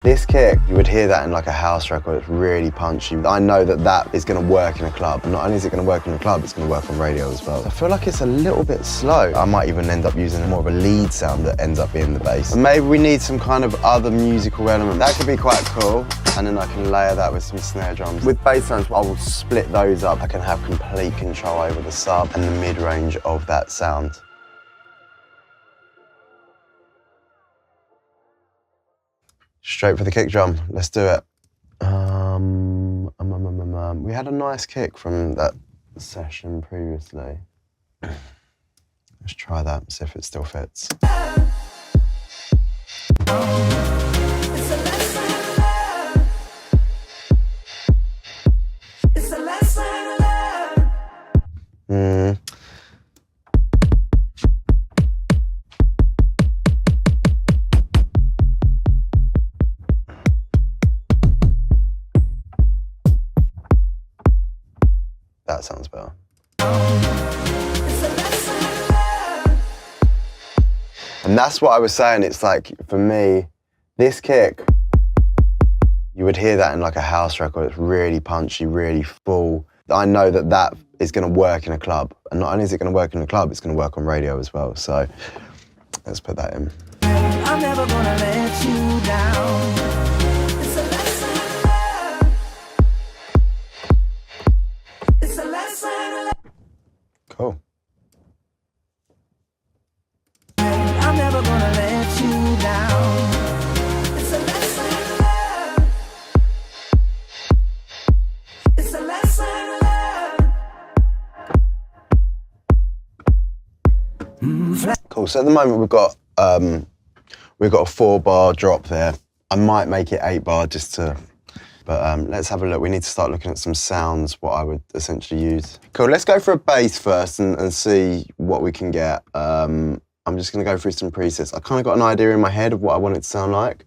This kick, you would hear that in like a house record, it's really punchy. I know that that is going to work in a club. Not only is it going to work in a club, it's going to work on radio as well. I feel like it's a little bit slow. I might even end up using more of a lead sound that ends up being the bass. And maybe we need some kind of other musical element. That could be quite cool. And then I can layer that with some snare drums. With bass sounds, I will split those up. I can have complete control over the sub and the mid-range of that sound. Straight for the kick drum, let's do it. We had a nice kick from that session previously. Let's try that, see if it still fits. That sounds better. And that's what I was saying, it's like, for me, this kick, you would hear that in like a house record, it's really punchy, really full. I know that that is going to work in a club. And not only is it going to work in a club, it's going to work on radio as well. So let's put that in. I'm never gonna let you down. Cool. I'm never gonna let you down. It's a lesson learned. It's a lesson learned. Cool. So at the moment we've got a 4-bar drop there. I might make it 8-bar just to. But let's have a look. We need to start looking at some sounds, what I would essentially use. Cool, let's go for a bass first and see what we can get. I'm just gonna go through some presets. I kind of got an idea in my head of what I want it to sound like.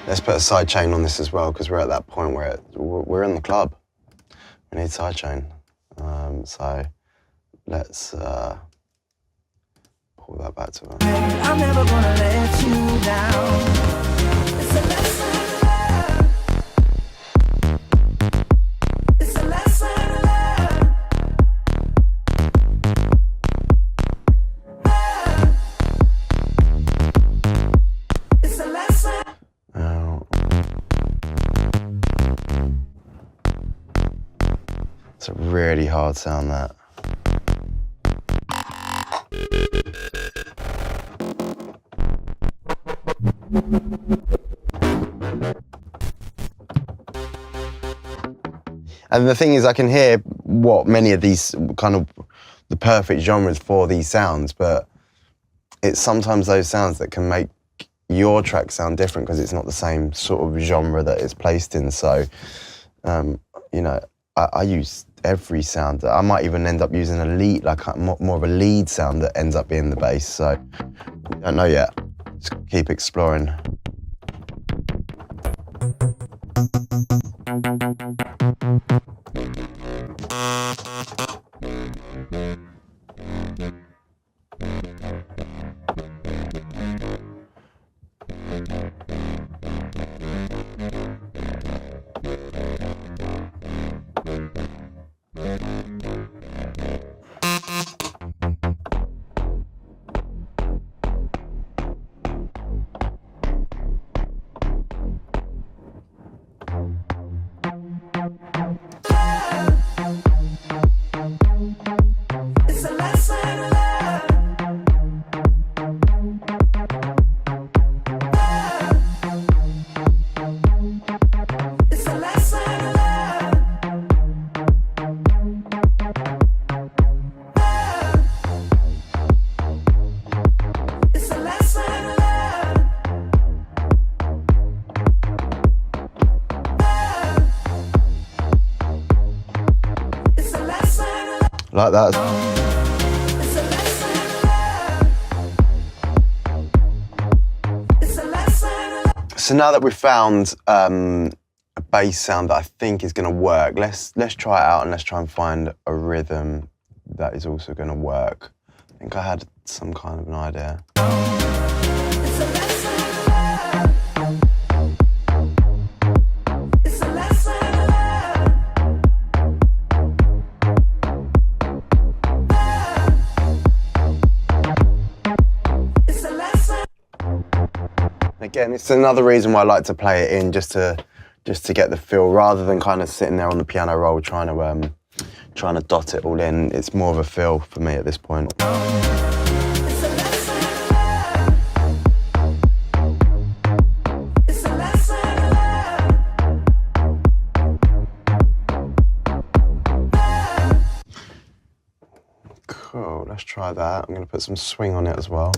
Let's put a side chain on this as well, because we're at that point where we're in the club. We need side chain. So let's pull that back to her. I'm never gonna let you down. It's a lesson learned. It's a lesson learned. It's a lesson. It's a really hard sound, that. And the thing is, I can hear what many of these kind of the perfect genres for these sounds, but it's sometimes those sounds that can make your track sound different because it's not the same sort of genre that it's placed in. So, you know, I use every sound. I might even end up using a lead, like more of a lead sound that ends up being the bass. So, I don't know yet. Just keep exploring. Like that. So now that we've found a bass sound that I think is going to work, let's try it out and let's try and find a rhythm that is also going to work. I think I had some kind of an idea. Again, it's another reason why I like to play it in, just to get the feel, rather than kind of sitting there on the piano roll trying to dot it all in. It's more of a feel for me at this point. Cool, let's try that. I'm going to put some swing on it as well.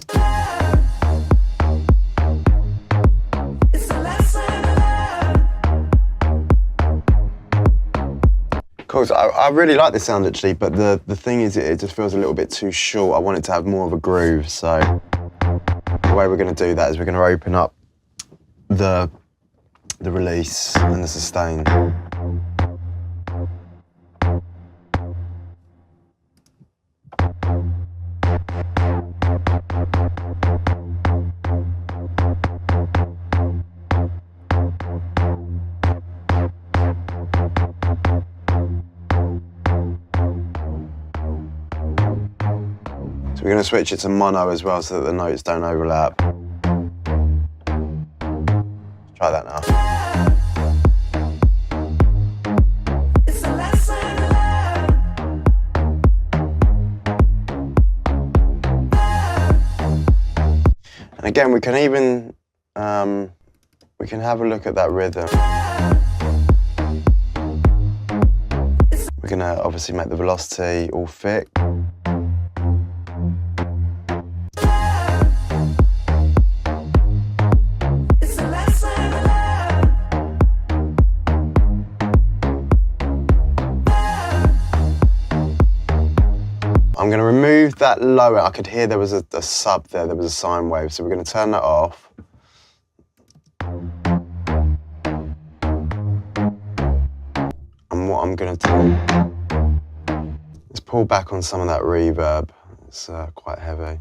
Cool, so I really like this sound actually, but the thing is it just feels a little bit too short. I want it to have more of a groove, so the way we're going to do that is we're going to open up the release and the sustain. We're going to switch it to mono as well so that the notes don't overlap. Try that now. And again, we can even, we can have a look at that rhythm. We're going to obviously make the velocity all thick. I'm going to remove that lower. I could hear there was a sub there, there was a sine wave, so we're going to turn that off. And what I'm going to do is pull back on some of that reverb. It's quite heavy.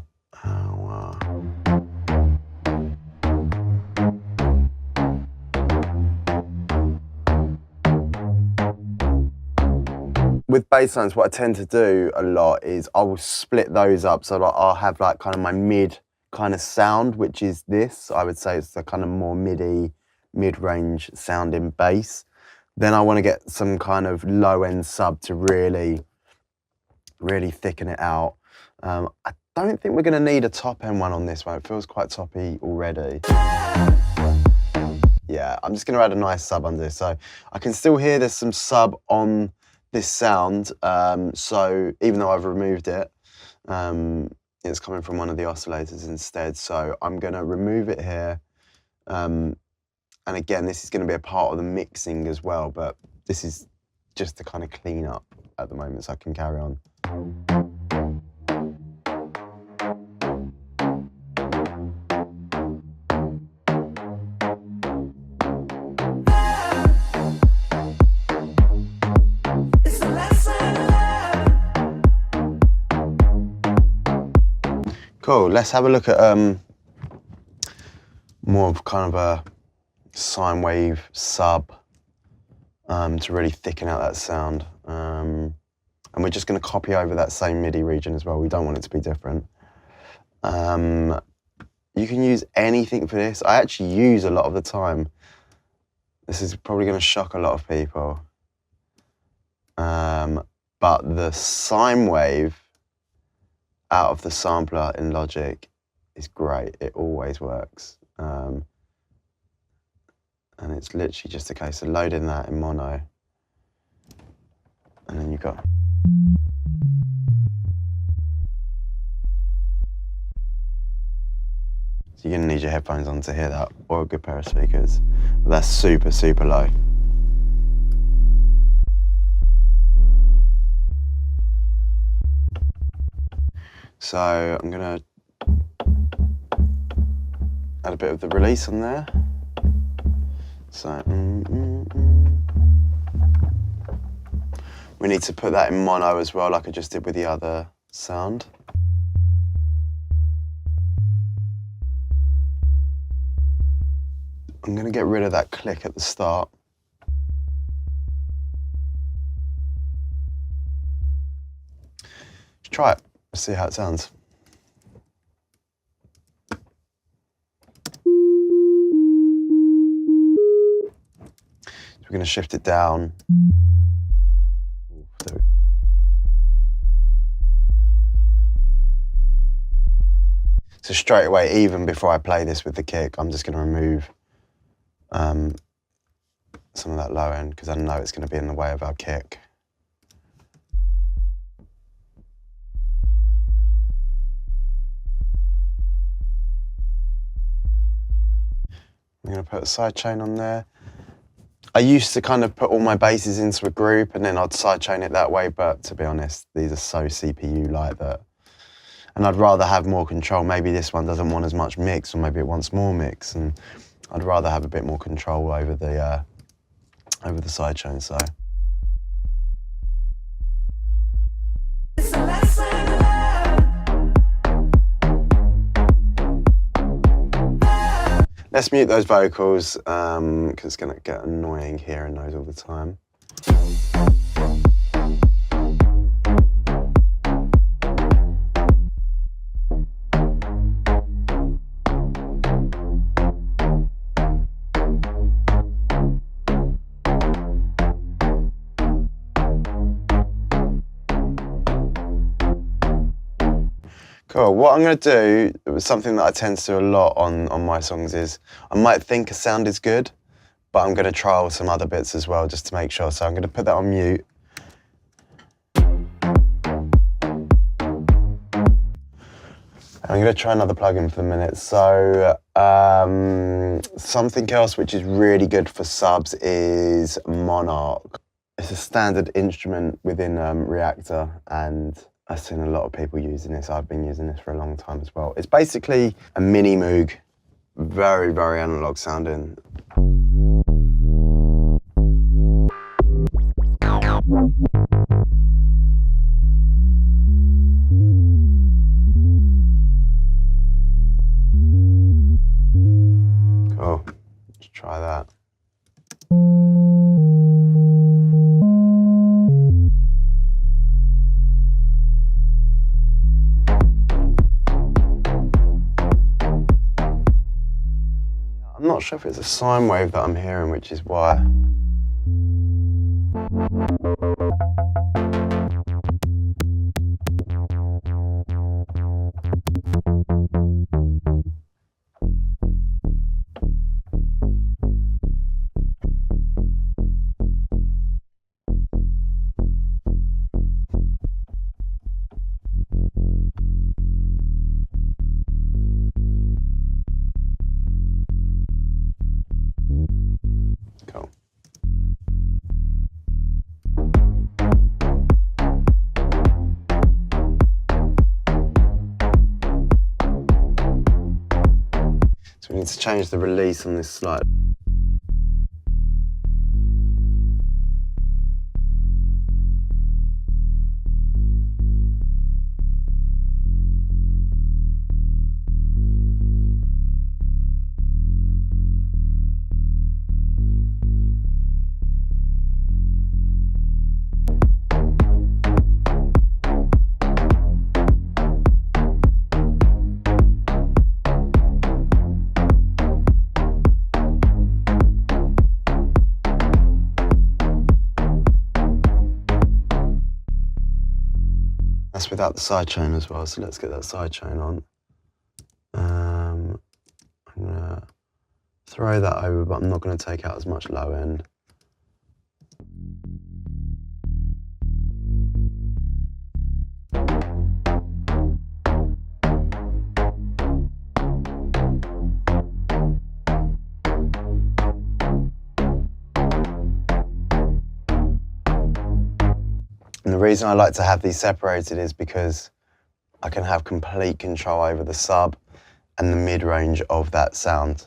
With bass lines, what I tend to do a lot is I will split those up, so that I'll have like kind of my mid kind of sound, which is this. I would say it's the kind of more mid-range sounding bass. Then I want to get some kind of low-end sub to really thicken it out. I don't think we're going to need a top-end one on this one. It feels quite toppy already. Yeah, I'm just going to add a nice sub under this. So I can still hear there's some sub on this sound, so even though I've removed it, it's coming from one of the oscillators instead. So I'm going to remove it here, and again, this is going to be a part of the mixing as well, but this is just to kind of clean up at the moment, so I can carry on. Cool, let's have a look at more of kind of a sine wave sub to really thicken out that sound. And we're just going to copy over that same MIDI region as well. We don't want it to be different. You can use anything for this. I actually use a lot of the time. This is probably going to shock a lot of people. But the sine wave out of the sampler in Logic is great. It always works. And it's literally just a case of loading that in mono. And then you've got... So you're gonna need your headphones on to hear that, or a good pair of speakers. But that's super, super low. So I'm gonna add a bit of the release on there. So we need to put that in mono as well, like I just did with the other sound. I'm gonna get rid of that click at the start. Let's try it, let's see how it sounds. We're going to shift it down. So straight away, even before I play this with the kick, I'm just going to remove some of that low end because I know it's going to be in the way of our kick. I'm going to put a sidechain on there. I used to kind of put all my basses into a group and then I'd sidechain it that way, but to be honest, these are so CPU-like that, and I'd rather have more control. Maybe this one doesn't want as much mix, or maybe it wants more mix, and I'd rather have a bit more control over the sidechain. So. Let's mute those vocals because it's going to get annoying hearing those all the time. Cool. What I'm going to do, something that I tend to do a lot on my songs, is I might think a sound is good, but I'm going to trial some other bits as well just to make sure. So I'm going to put that on mute. I'm going to try another plugin for the minute. So something else which is really good for subs is Monarch. It's a standard instrument within Reactor, and I've seen a lot of people using this. I've been using this for a long time as well. It's basically a mini Moog, very, very analog sounding. Cool, let's try that. I'm not sure if it's a sine wave that I'm hearing, which is why. Cool. So we need to change the release on this slide. That's without the sidechain as well, so let's get that sidechain on. I'm gonna throw that over, but I'm not gonna take out as much low end. And the reason I like to have these separated is because I can have complete control over the sub and the mid-range of that sound.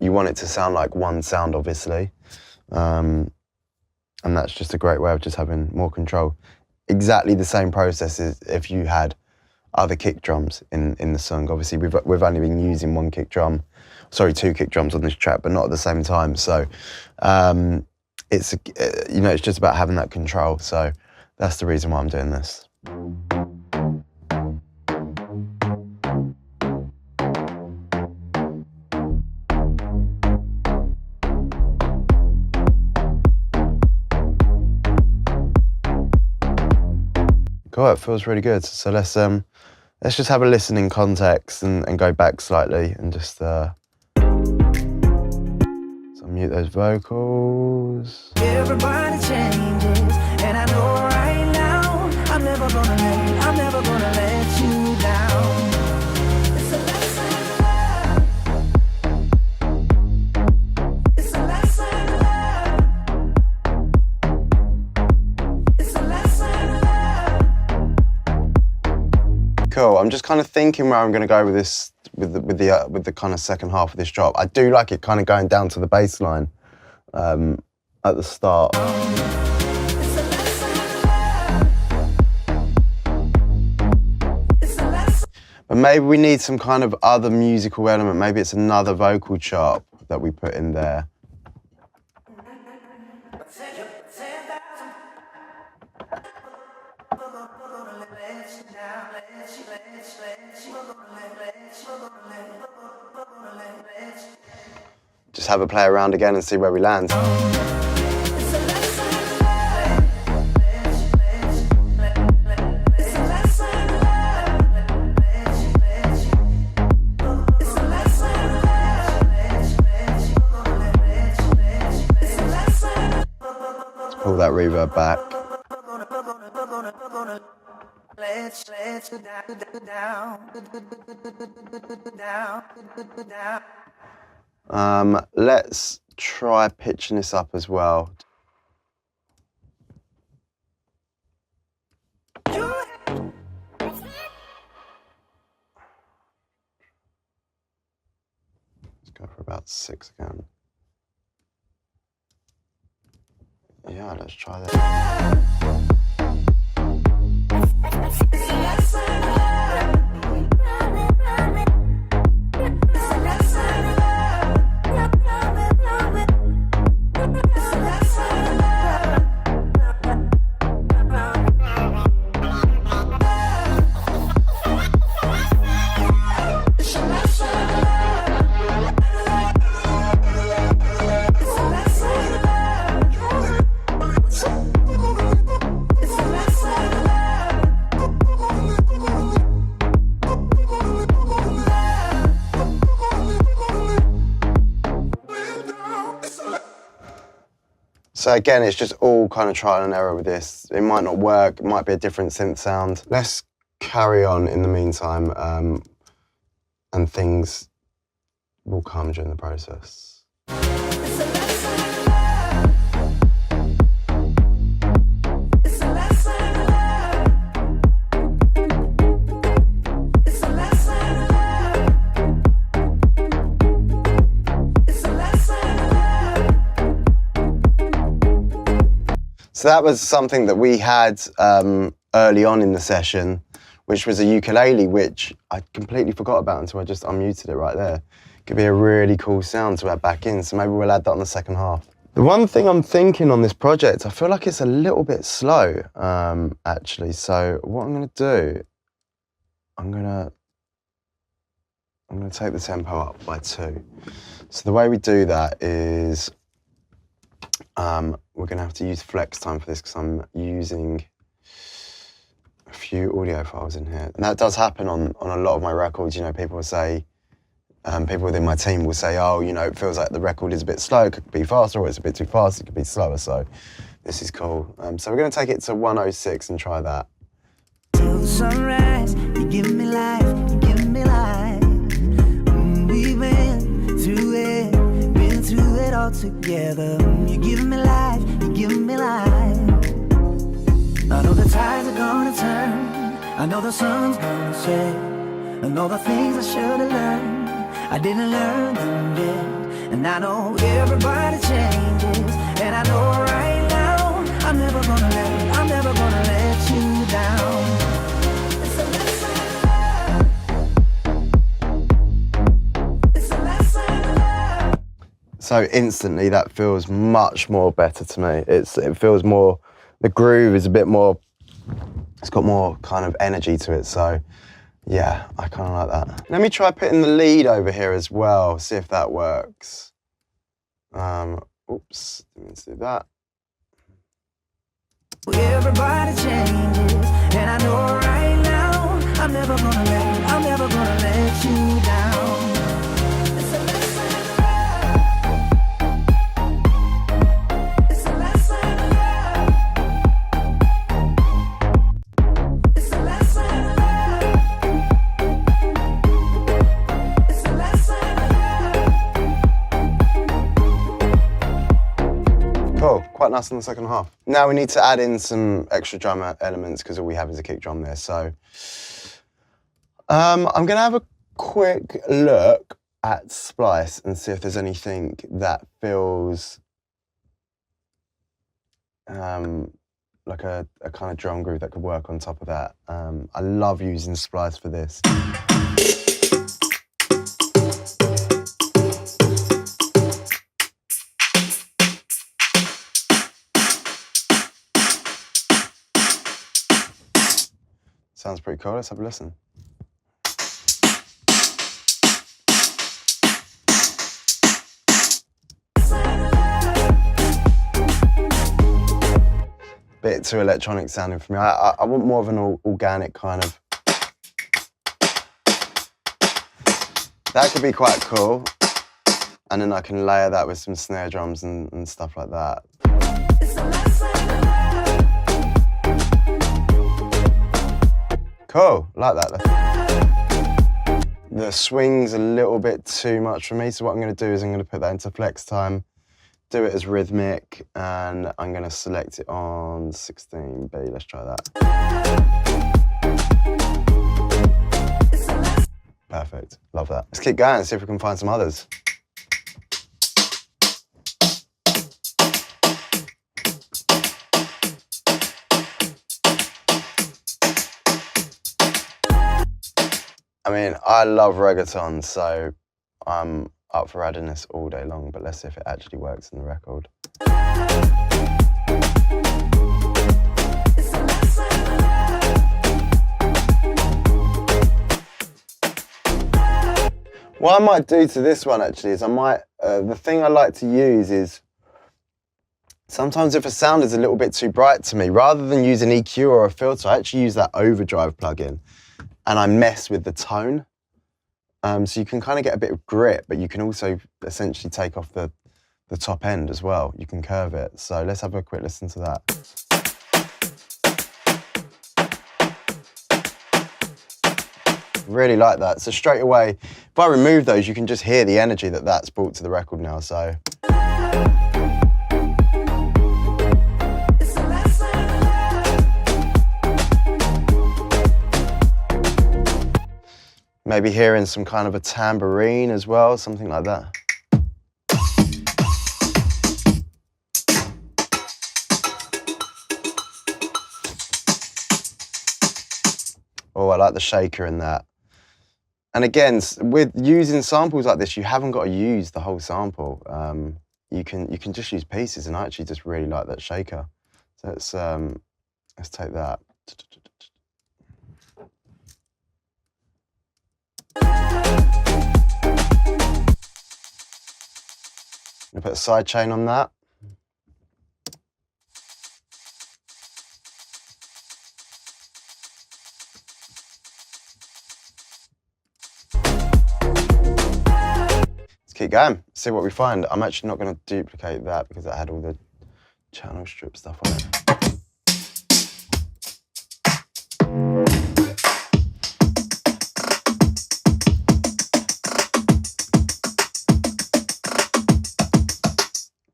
You want it to sound like one sound, obviously. And that's just a great way of just having more control. Exactly the same process as if you had other kick drums in the song. Obviously, we've only been using two kick drums on this track, but not at the same time. So it's it's just about having that control. So that's the reason why I'm doing this. Cool, it feels really good. So let's just have a listen in context and go back slightly and just so mute those vocals. Everybody changes, and I know right now I'm never gonna let you down. It's a lesson in love. It's a lesson in love. It's a lesson in love. Cool. I'm just kind of thinking where I'm going to go with this, with the kind of second half of this drop. I do like it kind of going down to the bass line at the start. But maybe we need some kind of other musical element. Maybe it's another vocal chop that we put in there. Just have a play around again and see where we land. Let's pull that reverb back. Let's try pitching this up as well. Let's go for about 6 again. Yeah, let's try that. So again, it's just all kind of trial and error with this. It might not work, it might be a different synth sound. Let's carry on in the meantime, and things will come during the process. So that was something that we had early on in the session, which was a ukulele, which I completely forgot about until I just unmuted it right there. Could be a really cool sound to add back in, so maybe we'll add that on the second half. The one thing I'm thinking on this project, I feel like it's a little bit slow, actually. So what I'm gonna do, I'm gonna take the tempo up by 2. So the way we do that is, we're going to have to use flex time for this because I'm using a few audio files in here. And that does happen on a lot of my records. You know, people will say, people within my team will say, oh, you know, it feels like the record is a bit slow. It could be faster, or it's a bit too fast. It could be slower. So this is cool. So we're going to take it to 106 and try that. Till sunrise, you give me life, you give me life. We went through it all together. You give me life, you give me life. I know the tides are gonna turn, I know the sun's gonna set, and all the things I should have learned, I didn't learn them yet. And I know everybody changes, and I know right now I'm never gonna let you down. It's a lesson in love. It's a lesson in love. So instantly that feels much more better to me. It feels more, the groove is a bit more, it's got more kind of energy to it. So yeah, I kind of like that. Let me try putting the lead over here as well, see if that works. Oops, let's do that. Everybody changes, and I know right now I'm never gonna let you down. It's a lesson in love. It's a lesson in love. It's a lesson in love. It's a lesson in love. Cool, quite nice in the second half. Now we need to add in some extra drum elements because all we have is a kick drum there. So I'm gonna have a quick look at Splice and see if there's anything that feels like a kind of drum groove that could work on top of that. I love using Splice for this. Sounds pretty cool. Let's have a listen. Bit too electronic sounding for me. I want more of an organic kind of. That could be quite cool. And then I can layer that with some snare drums and stuff like that. Cool, like that. The swing's a little bit too much for me, so what I'm going to do is I'm going to put that into flex time, do it as rhythmic, and I'm going to select it on 16B. Let's try that. Perfect, love that. Let's keep going and see if we can find some others. I mean, I love reggaeton, so I'm up for adding this all day long, but let's see if it actually works in the record. What I might do to this one actually is the thing I like to use is sometimes if a sound is a little bit too bright to me, rather than use an EQ or a filter, I actually use that overdrive plugin. And I mess with the tone. So you can kind of get a bit of grit, but you can also essentially take off the top end as well. You can curve it. So let's have a quick listen to that. Really like that. So straight away, if I remove those, you can just hear the energy that that's brought to the record now. So. Maybe hearing some kind of a tambourine as well, something like that. Oh, I like the shaker in that. And again, with using samples like this, you haven't got to use the whole sample. You can just use pieces, and I actually just really like that shaker. So let's take that. I'm gonna put a side chain on that. Let's keep going, see what we find. I'm actually not going to duplicate that because that had all the channel strip stuff on it.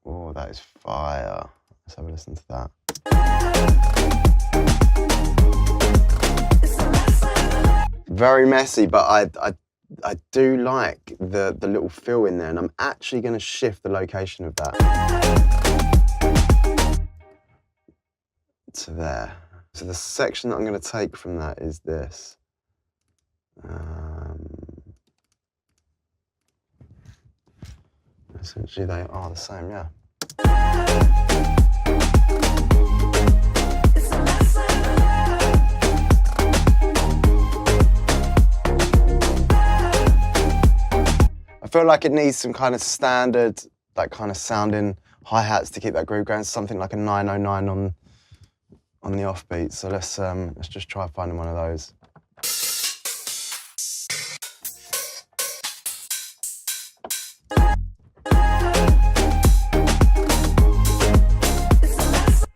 Oh, that is fire. Let's have a listen to that. very messy, but I do like the little fill in there, and I'm actually going to shift the location of that to there. So the section that I'm going to take from that is this. Essentially they are the same, yeah. I feel like it needs some kind of standard, like kind of sounding hi-hats to keep that groove going, something like a 909 on the offbeat. So let's just try finding one of those.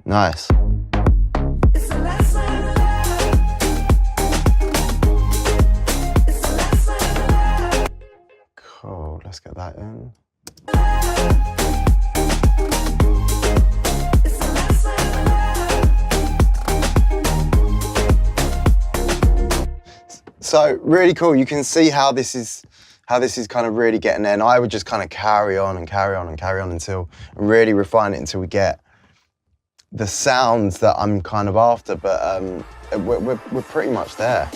Nice. Cool, let's get that in. So really cool. You can see how this is kind of really getting there. And I would just kind of carry on until really refine it until we get the sounds that I'm kind of after. But we're pretty much there.